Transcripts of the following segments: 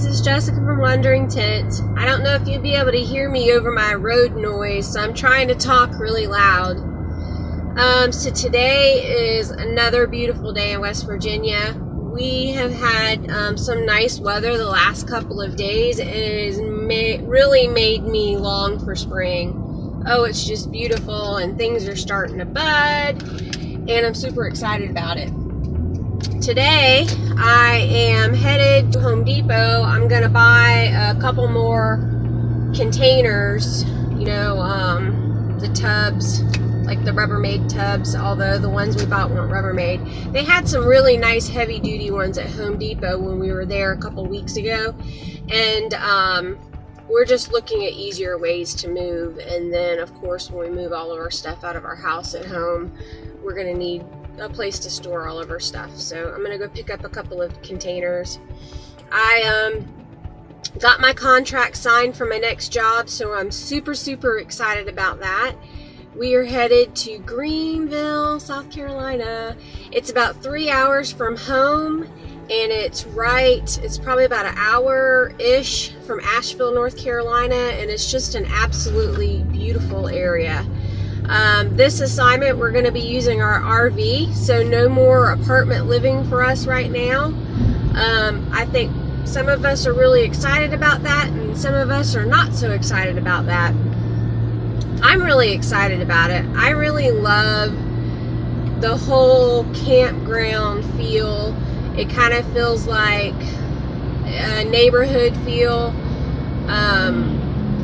is Jessica from Wandering Tent. I don't know if you'll be able to hear me over my road noise, so I'm trying to talk really loud. So today is another beautiful day in West Virginia. We have had some nice weather the last couple of days. It has really made me long for spring. Oh, it's just beautiful, and things are starting to bud, and I'm super excited about it. Today, I am headed to Home Depot. I'm going to buy a couple more containers, the tubs, like the Rubbermaid tubs, although the ones we bought weren't Rubbermaid. They had some really nice heavy-duty ones at Home Depot when we were there a couple weeks ago, and we're just looking at easier ways to move. And then, of course, when we move all of our stuff out of our house at home, we're going to need a place to store all of our stuff. So I'm gonna go pick up a couple of containers. I got my contract signed for my next job, so I'm super excited about that. We are headed to Greenville, South Carolina. It's about 3 hours from home, and it's probably about an hour-ish from Asheville, North Carolina, and it's just an absolutely beautiful area. This assignment, we're going to be using our RV, so no more apartment living for us right now. I think some of us are really excited about that, and some of us are not so excited about that. I'm really excited about it. I really love the whole campground feel. It kind of feels like a neighborhood feel.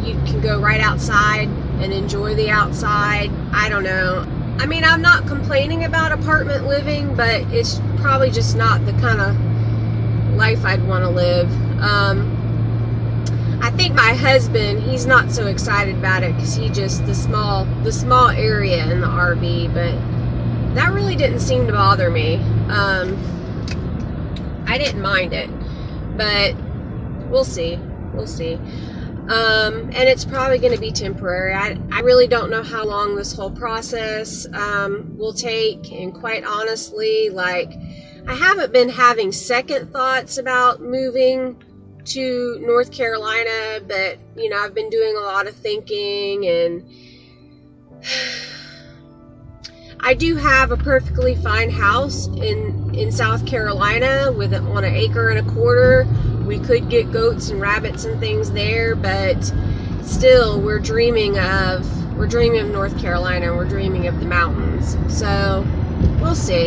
You can go right outside and enjoy the outside. I don't know. I mean, I'm not complaining about apartment living, but it's probably just not the kind of life I'd want to live. I think my husband, he's not so excited about it because he just, the small area in the RV, but that really didn't seem to bother me. I didn't mind it, but we'll see. And it's probably going to be temporary. I really don't know how long this whole process will take, and quite honestly, I haven't been having second thoughts about moving to North Carolina, but I've been doing a lot of thinking, and I do have a perfectly fine house in South Carolina on 1.25 acres. We could get goats and rabbits and things there, but still, we're dreaming of North Carolina. We're dreaming of the mountains. So we'll see.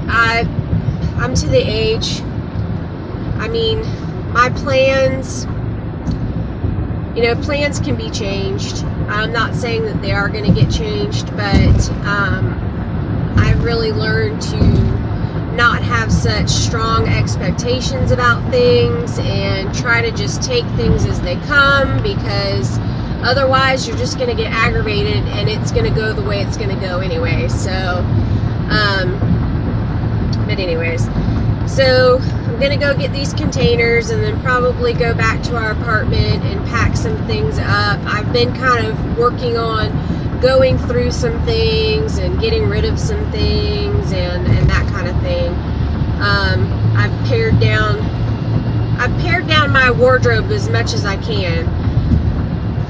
I'm to the age. I mean, my plans. Plans can be changed. I'm not saying that they are going to get changed, but I've really learned to not have such strong expectations about things and try to just take things as they come, because otherwise you're just going to get aggravated and it's going to go the way it's going to go anyway. So but anyways, so I'm going to go get these containers and then probably go back to our apartment and pack some things up. I've been kind of working on going through some things and getting rid of some things and that kind of thing. I've pared down my wardrobe as much as I can.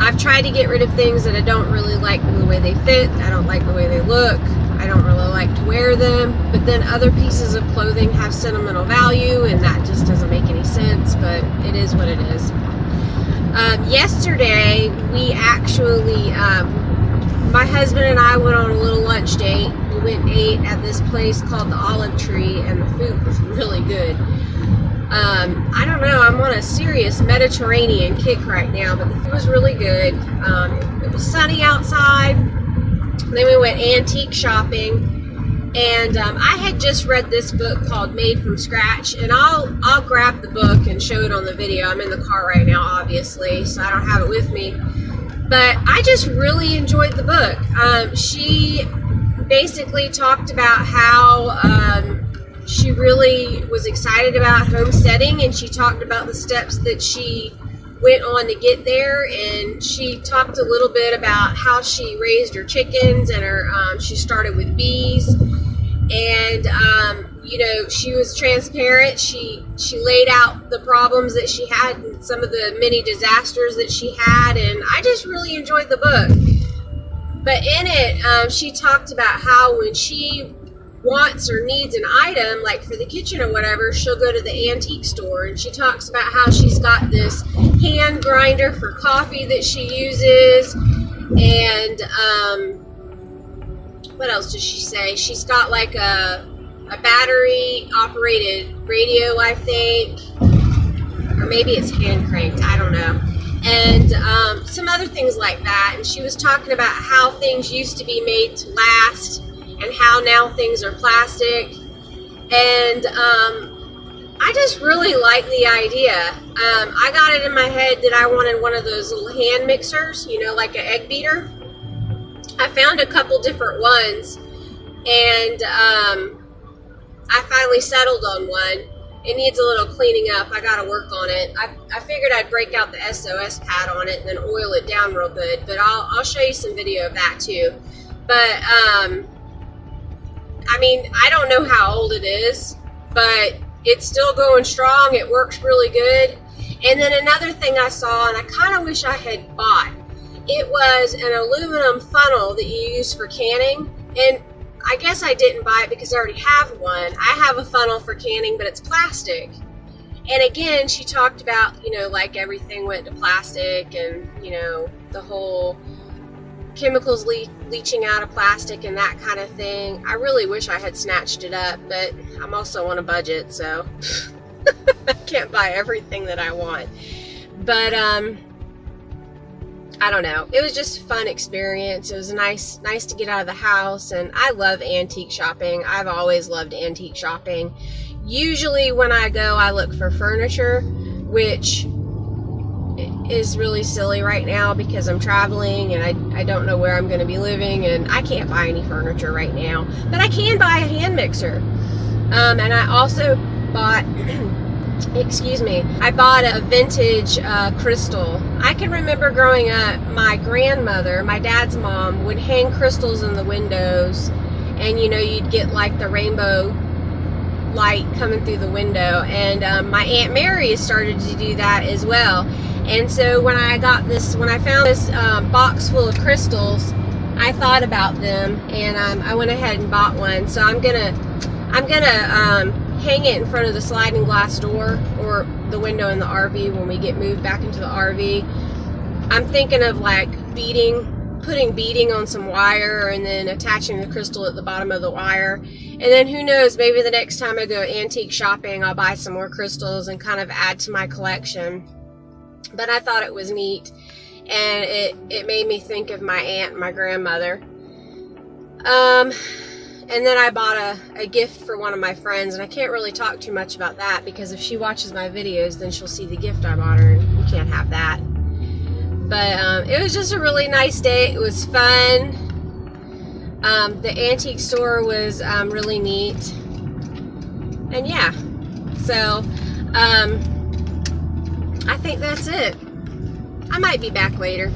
I've tried to get rid of things that I don't really like the way they fit. I don't like the way they look. I don't really like to wear them. But then other pieces of clothing have sentimental value, and that just doesn't make any sense, but it is what it is. Yesterday, we actually, my husband and I went on a little lunch date. We went and ate at this place called the Olive Tree, and the food was really good. I don't know, I'm on a serious Mediterranean kick right now, but the food was really good. It was sunny outside. Then we went antique shopping, and I had just read this book called Made from Scratch, and I'll grab the book and show it on the video. I'm in the car right now, obviously, so I don't have it with me. But I just really enjoyed the book. She basically talked about how she really was excited about homesteading, and she talked about the steps that she went on to get there, and she talked a little bit about how she raised her chickens, and she started with bees, and you know, she was transparent. She laid out the problems that she had and some of the many disasters that she had, and I just really enjoyed the book. But in it, she talked about how when she wants or needs an item, like for the kitchen or whatever, she'll go to the antique store, and she talks about how she's got this hand grinder for coffee that she uses, and what else does she say? She's got like a battery operated radio, I think, or maybe it's hand cranked, I don't know, and some other things like that. And she was talking about how things used to be made to last and how now things are plastic, and I just really like the idea. I got it in my head that I wanted one of those little hand mixers, you know, like an egg beater. I found a couple different ones, and I finally settled on one. It needs a little cleaning up. I gotta work on it. I figured I'd break out the SOS pad on it and then oil it down real good, but I'll show you some video of that too. But I mean, I don't know how old it is, but it's still going strong. It works really good. And then another thing I saw, and I kind of wish I had bought, it was an aluminum funnel that you use for canning. And I guess I didn't buy it because I already have one. I have a funnel for canning, but it's plastic. And again, she talked about, you know, like everything went to plastic, and, you know, the whole chemicals leaching out of plastic and that kind of thing. I really wish I had snatched it up, but I'm also on a budget, so I can't buy everything that I want. But I don't know. It was just a fun experience. It was nice to get out of the house, and I love antique shopping. I've always loved antique shopping. Usually when I go, I look for furniture, which is really silly right now because I'm traveling and I don't know where I'm going to be living, and I can't buy any furniture right now. But I can buy a hand mixer. And I also bought I bought a vintage crystal. I can remember growing up, my grandmother, my dad's mom, would hang crystals in the windows, and you know, you'd get like the rainbow light coming through the window. And my Aunt Mary has started to do that as well. And so when I found this box full of crystals, I thought about them, and I went ahead and bought one. So I'm gonna hang it in front of the sliding glass door or the window in the RV when we get moved back into the RV. I'm thinking of like putting beading on some wire and then attaching the crystal at the bottom of the wire. And then who knows, maybe the next time I go antique shopping, I'll buy some more crystals and kind of add to my collection. But I thought it was neat, and it made me think of my aunt and my grandmother. And then I bought a gift for one of my friends, and I can't really talk too much about that because if she watches my videos, then she'll see the gift I bought her, and we can't have that. But it was just a really nice day. It was fun. The antique store was really neat. And yeah, so I think that's it. I might be back later.